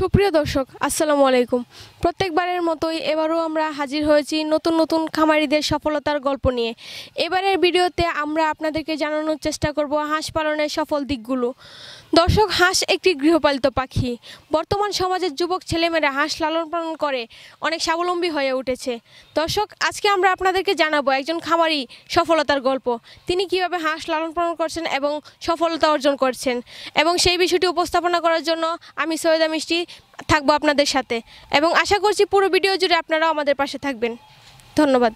সুপ্রিয় দর্শক আসসালামু আলাইকুম। প্রত্যেকবারের মতোই এবারও আমরা হাজির হয়েছি নতুন নতুন খামারিদের সফলতার গল্প নিয়ে। এবারের ভিডিওতে আমরা আপনাদেরকে জানানোর চেষ্টা করব হাঁস পালনের সফল দিকগুলো। দর্শক, হাঁস একটি গৃহপালিত পাখি। বর্তমান সমাজের যুবক ছেলেমেয়েরা হাঁস লালন পালন করে অনেক স্বাবলম্বী হয়ে উঠেছে। দর্শক, আজকে আমরা আপনাদেরকে জানাবো একজন খামারি সফলতার গল্প। তিনি কিভাবে হাঁস লালন পালন করছেন এবং সফলতা অর্জন করছেন, এবং সেই বিষয়টি উপস্থাপনা করার জন্য আমি সৈয়দা মিষ্টি থাকবো আপনাদের সাথে, এবং আশা করছি পুরো ভিডিও জুড়ে আপনারাও আমাদের পাশে থাকবেন। ধন্যবাদ।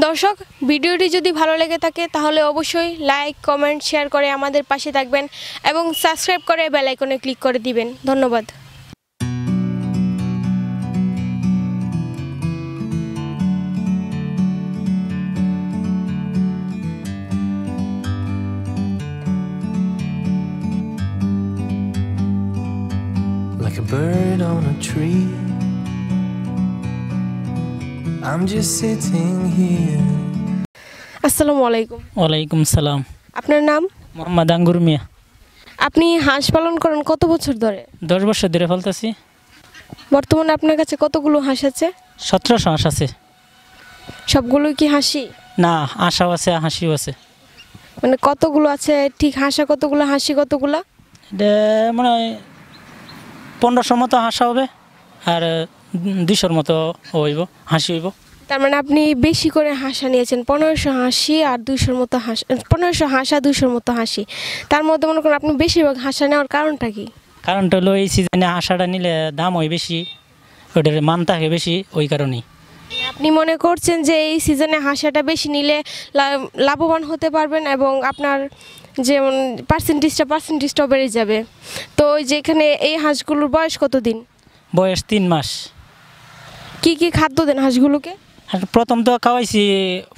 দর্শক, ভিডিওটি যদি ভালো লেগে থাকে তাহলে অবশ্যই লাইক, কমেন্ট, শেয়ার করে আমাদের পাশে থাকবেন এবং সাবস্ক্রাইব করে বেল আইকনে ক্লিক করে দিবেন। ধন্যবাদ। Like a bird on a tree, I'm just sitting here. আসসালামু আলাইকুম। ওয়ালাইকুম সালাম। আপনার নাম? মোহাম্মদ আঙ্গুর মিয়া। আপনি হাঁস পালন করেন কত বছর ধরে? 10 বছর ধরে ফেলতেছি। বর্তমানে আপনার কাছে কতগুলো হাঁস আছে? 1700 হাঁস আছে। সবগুলো কি হাসি? না, আশাও আছে, হাসিও আছে। মানে কতগুলো আছে ঠিক? হাঁসা কতগুলো, হাসি কতগুলো? এটা মানে 1500 মতো হাঁসা হবে আর 200 মতো হইব, হাসি হইব। তার মানে আপনি বেশি করে হাঁসা নিয়েছেন, 1500 হাসি আর 200 মতো হাঁস, 1500 হাঁসা 200 মতো হাসি। তার মধ্যে মনে করেন আপনি বেশিরভাগ হাঁসা নেওয়ার কারণটা কি? কারণটা হলো এই সিজনে হাঁসাটা নিলে দাম হয় বেশি, ওটার মান থাকে বেশি, ওই কারণেই। আপনি মনে করছেন যে এই সিজনে হাঁসাটা বেশি নিলে লাভবান হতে পারবেন এবং আপনার যেমন পার্সেন্টেজটাও বেড়ে যাবে। তো যেখানে এই হাঁসগুলোর বয়স কতদিন? বয়স 3 মাস। কি কি খাদ্য দেন হাঁসগুলোকে? আর প্রথম তো খাওয়াইছি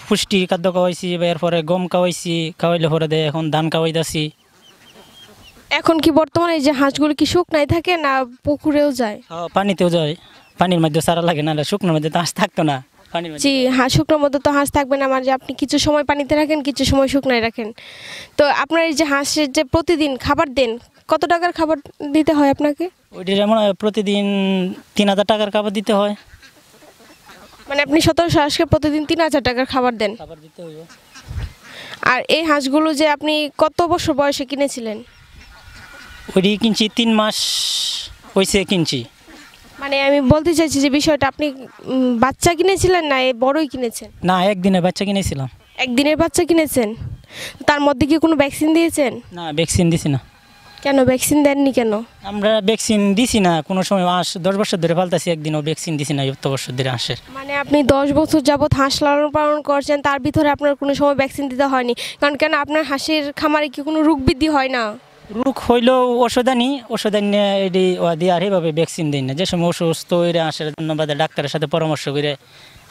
পুষ্টি খাদ্য খাওয়াইছি, এরপরে গম খাওয়াইছি, খাওয়াইলে পরে দেয় এখন ধান খাওয়াইতেছি। এখন কি বর্তমানে যে হাঁসগুলো কি শুকনায় থাকে না পুকুরেও যায়? পানিতেও যায়, পানির মধ্যে সারা লাগে, না শুকনোর মধ্যে তো হাঁস থাকতো না। জি, শুকনোর মধ্যে তো হাঁস থাকবে না, যে আপনি কিছু সময় পানিতে রাখেন, কিছু সময় শুকনায় রাখেন। তো আপনার এই যে হাঁসের যে প্রতিদিন খাবার দেন, কত টাকার খাবার দিতে হয় আপনাকে? ওইটা যেমন প্রতিদিন 3000 টাকার খাবার দিতে হয়। মানে আপনি 1700 হাঁসকে প্রতিদিন 3000 টাকার খাবার দেন? খাবার দিতে হইব। আর এই হাঁসগুলো যে আপনি কত বছর বয়সে কিনেছিলেন? ওইটি কিনছি 3 মাস হয়েছে কিনছি। মানে আমি বলতে চাইছি যে বিষয়টা, আপনি বাচ্চা কিনেছিলেন না বড়ই কিনেছেন? না, একদিনের বাচ্চা কিনেছিলাম। একদিনের বাচ্চা কিনেছেন? তার মধ্যে কি কোনো ভ্যাকসিন দিয়েছেন? না, ভ্যাকসিন দিছি না। কেন ভ্যাকসিন দেননি কেন? আমরা ভ্যাকসিন দিছি না কোনো সময়। হাঁস 10 বছর ধরে পালতাছি, একদিনও ভ্যাকসিন দিছি না এত বছর ধরে হাঁসের। মানে আপনি 10 বছর যাবৎ হাঁস লালন পালন করছেন, তার ভিতরে আপনার কোনো সময় ভ্যাকসিন দিতে হয়নি? কারণ কেন আপনার হাঁসের খামারে কি কোনো রোগ বৃদ্ধি হয় না? রোগ হইলেও ওষুধ আনি এটি দিয়ে আর এইভাবে ভ্যাকসিন দিই না। যে সময় অসুস্থ হইলে হাঁসের জন্য বাদে ডাক্তারের সাথে পরামর্শ করে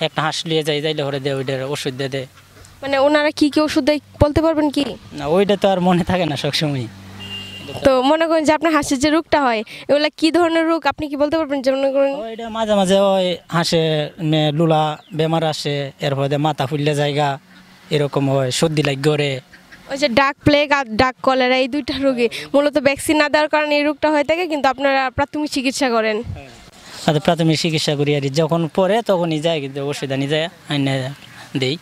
একটা হাঁস লিয়ে যাইলে হরে দেয়, ওইটার ওষুধ দিয়ে দেয়। মানে ওনারা কি কি ওষুধ দেয় বলতে পারবেন কি? না, ওইটা তো আর মনে থাকে না সবসময়। তো মনে করেন যে আপনার হাঁসের যে রোগটা হয়, এগুলা কি ধরনের রোগ আপনি কি বলতে পারবেন? যে মনে করেন ওইটা মাঝে মাঝে ওই হাঁসে লুলা বেমার আসে, এরপরে মাথা ফুললে জায়গা এরকম হয়, সর্দি লাগে করে। ওই যে ডাক প্লেগ আর ডাক কলেরা, এই দুইটা রোগে মূলত ভ্যাকসিন না দেওয়ার কারণে এই রোগটা হয়ে থাকে, কিন্তু আপনারা প্রাথমিক চিকিৎসা করেন? আর প্রাথমিক চিকিৎসা করি, আর যখন পরে তখনই যায়, কিন্তু ওষুধ আনি যায় আইনে দেই।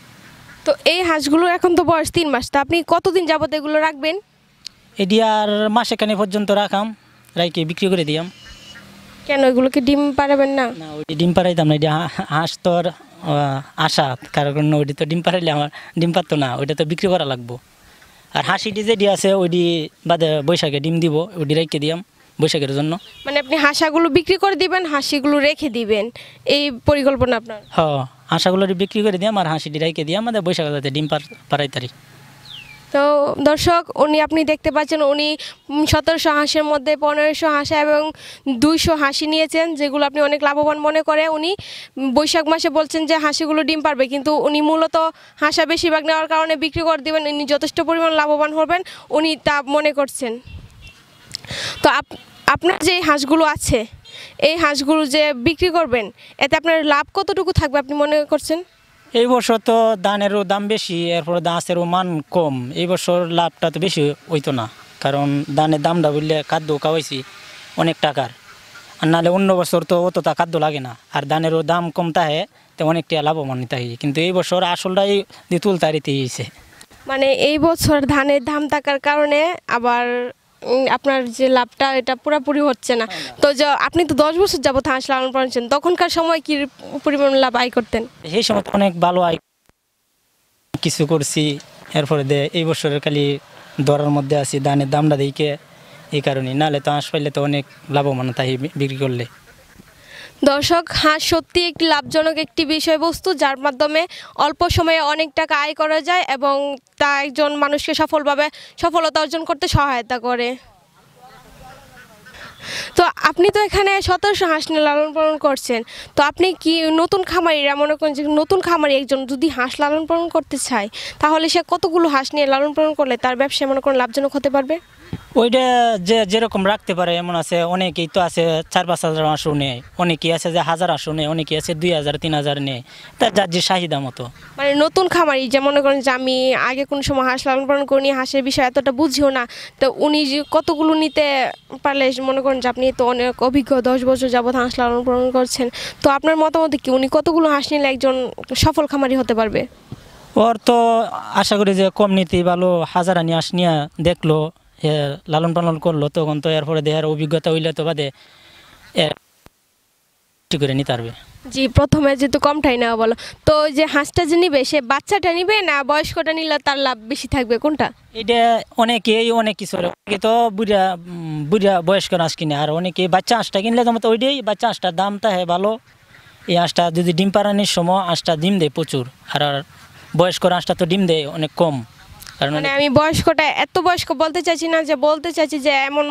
তো এই হাঁসগুলো এখন তো বয়স 3 মাস, তো আপনি কতদিন যাবত এগুলো রাখবেন? এটি আর মাসেখানি পর্যন্ত রাখাম, রাইকে বিক্রি করে দিয়াম। কেন এগুলোকে ডিম পাড়াবেন না? না, ওইটি ডিম পাড়াইতাম না। এটি হাঁস তো আর আশা, কারণ ওইটি তো ডিম পাড়াইলে আমার ডিম পারতো না, ওইটা তো বিক্রি করা লাগবো। আর হাঁসিটি যেটি আছে ওইটি বাদে বৈশাখে ডিম দিব, ওইটি রেখে দিয়াম বৈশাখের জন্য। মানে আপনি হাঁসাগুলো বিক্রি করে দিবেন, হাঁসিগুলো রেখে দিবেন, এই পরিকল্পনা আপনার? হ্যাঁ, হাঁসাগুলো বিক্রি করে দিয়াম আর হাঁসিটি রেখে দিয়াম, আমাদের বৈশাখে যাতে ডিম পাড়াইতারি। তো দর্শক, আপনি দেখতে পাচ্ছেন উনি 1700 হাঁসের মধ্যে 1500 হাঁসা এবং 200 হাঁসি নিয়েছেন, যেগুলো আপনি অনেক লাভবান মনে করে। উনি বৈশাখ মাসে বলছেন যে হাঁসিগুলো ডিম পারবে, কিন্তু উনি মূলত হাঁসা বেশিরভাগ নেওয়ার কারণে বিক্রি করে দেবেন, উনি যথেষ্ট পরিমাণ লাভবান হবেন উনি তা মনে করছেন। তো আপনার যে হাঁসগুলো আছে, এই হাঁসগুলো যে বিক্রি করবেন, এতে আপনার লাভ কতটুকু থাকবে আপনি মনে করছেন? এই বছর তো ধানেরও দাম বেশি, এরপর গাছেরও মান কম। এই বছর লাভটা তো বেশি হইতো না, কারণ ধানের দামটা বললে খাদ্য খাওয়াইছি অনেক টাকার, আর নাহলে অন্য বছর তো অতটা খাদ্য লাগে না, আর ধানেরও দাম কম থাকে তো অনেকটা লাভবান্বিত হয়। কিন্তু এই বছর আসলটাই দিয়ে তুলতে হয়েছে। মানে এই বছর ধানের দাম থাকার কারণে আবার আপনার যে লাভটা এটা পুরোপুরি হচ্ছে না। তো আপনি তো 10 বছর যাবত হাঁস লালন করেছেন, তখনকার সময় কি পরিমাণ লাভ আয় করতেন? সেই সময় তো অনেক ভালো আয় কিছু করছি, এরপরে এই বছরের খালি দরার মধ্যে আছি ধানের দামটা দিকে, এই কারণে। নাহলে তো হাঁস পাইলে তো অনেক লাভবান তাই বিক্রি করলে। দর্শক, হাঁস সত্যি একটি লাভজনক একটি বিষয়বস্তু, যার মাধ্যমে অল্প সময়ে অনেক টাকা আয় করা যায় এবং তা একজন মানুষকে সফলতা অর্জন করতে সহায়তা করে। তো আপনি তো এখানে 1700 হাঁস নিয়ে লালন পালন করছেন, তো আপনি কি নতুন খামারিরা মনে করেন যে নতুন খামারি একজন যদি হাঁস লালন পালন করতে চায়, তাহলে সে কতগুলো হাঁস নিয়ে লালন পালন করলে তার ব্যবসা মনে করেন লাভজনক হতে পারবে? ওইটা যেরকম রাখতে পারে এমন আছে, অনেকেই তো আছে 4-5 হাজার হাঁসও নেয়, অনেকেই আছে যে 1000 হাঁসও নেয়, অনেকেই আছে 2000-3000 নেয়, তার যার যে চাহিদা মতো। মানে নতুন খামারি যে মনে করেন যে আমি আগে কোনো সময় হাঁস লালন পালন করিনি, হাঁসের বিষয়ে এতটা বুঝিও না, তো উনি যে কতগুলো নিতে পারলে মনে করেন যে আপনি তো অনেক অভিজ্ঞ, 10 বছর যাবত হাঁস লালন পালন করছেন, তো আপনার মতামত কি উনি কতগুলো হাঁস নিলে একজন সফল খামারি হতে পারবে? ওর তো আশা করি যে কম নীতি ভালো, 1000 হাঁস নিয়ে দেখলো, লালন পালন করলো, তখন তো এরপরে দেহের অভিজ্ঞতা হইলে তো বাদে করে নিতে পারবে। জি, প্রথমে যেহেতু কমটাই নেওয়া বলো, তো যে হাঁসটা যে নিবে সে বাচ্চাটা নিবে না বয়স্কটা নিলে তার লাভ বেশি থাকবে, কোনটা? এটা অনেক কিছু, অনেকে তো বুড়া বুড়া বয়স্ক হাঁস কিনে, আর অনেকে বাচ্চা হাঁসটা কিনলে তো ওইটাই বাচ্চা হাঁসটার দামটা হয় ভালো। এই হাঁসটা যদি ডিম পাড়ানির সময় হাঁসটা ডিম দেয় প্রচুর, আর বয়স্ক হাঁসটা তো ডিম দেয় অনেক কম। কারণ মানে আমি বয়স্কটা এত বয়স্ক বলতে চাইছি না, যে বলতে চাইছি যে এমন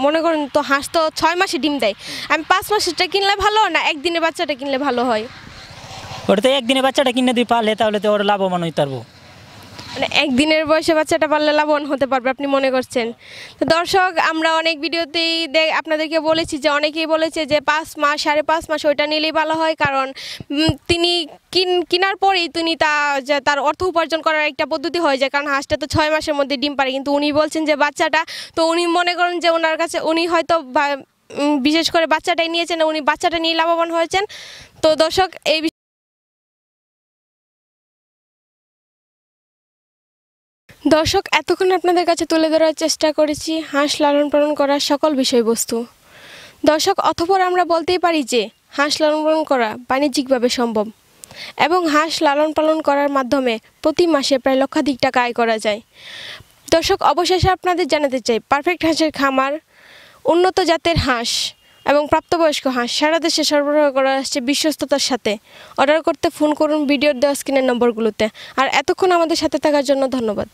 মনে করেন তো হাঁস তো 6 মাসে ডিম দেয়, আমি 5 মাসেরটা কিনলে ভালো না একদিনের বাচ্চাটা কিনলে ভালো হয়? ওটা তো একদিনে বাচ্চাটা কিনে দিয়ে পারলে তাহলে তো ওর লাভবান হইতে পারবো। মানে একদিনের বয়সে বাচ্চাটা পারলে লাভবান হতে পারবে আপনি মনে করছেন? তো দর্শক, আমরা অনেক ভিডিওতেই আপনাদেরকে বলেছি যে অনেকেই বলেছে যে 5 মাস 5.5 মাস ওইটা নিলেই ভালো হয়, কারণ তিনি কেনার পরেই তিনি তার অর্থ উপার্জন করার একটা পদ্ধতি হয়ে যায়, কারণ হাঁসটা তো 6 মাসের মধ্যে ডিম পারে। কিন্তু উনি বলছেন যে বাচ্চাটা, তো উনি মনে করেন যে ওনার কাছে উনি হয়তো বিশেষ করে বাচ্চাটাই নিয়েছেন, উনি বাচ্চাটা নিয়ে লাভবান হয়েছেন। তো দর্শক, এতক্ষণ আপনাদের কাছে তুলে ধরার চেষ্টা করেছি হাঁস লালন পালন করার সকল বিষয়বস্তু। দর্শক, অতঃপর আমরা বলতেই পারি যে হাঁস লালন পালন করা বাণিজ্যিকভাবে সম্ভব এবং হাঁস লালন পালন করার মাধ্যমে প্রতি মাসে প্রায় লক্ষাধিক টাকা আয় করা যায়। দর্শক, অবশেষে আপনাদের জানাতে চাই, পারফেক্ট হাঁসের খামার, উন্নত জাতের হাঁস এবং প্রাপ্তবয়স্ক হাঁস সারা দেশে সরবরাহ করা আসছে বিশ্বস্ততার সাথে। অর্ডার করতে ফোন করুন ভিডিওর দেওয়া স্ক্রিনের নম্বরগুলোতে। আর এতক্ষণ আমাদের সাথে থাকার জন্য ধন্যবাদ।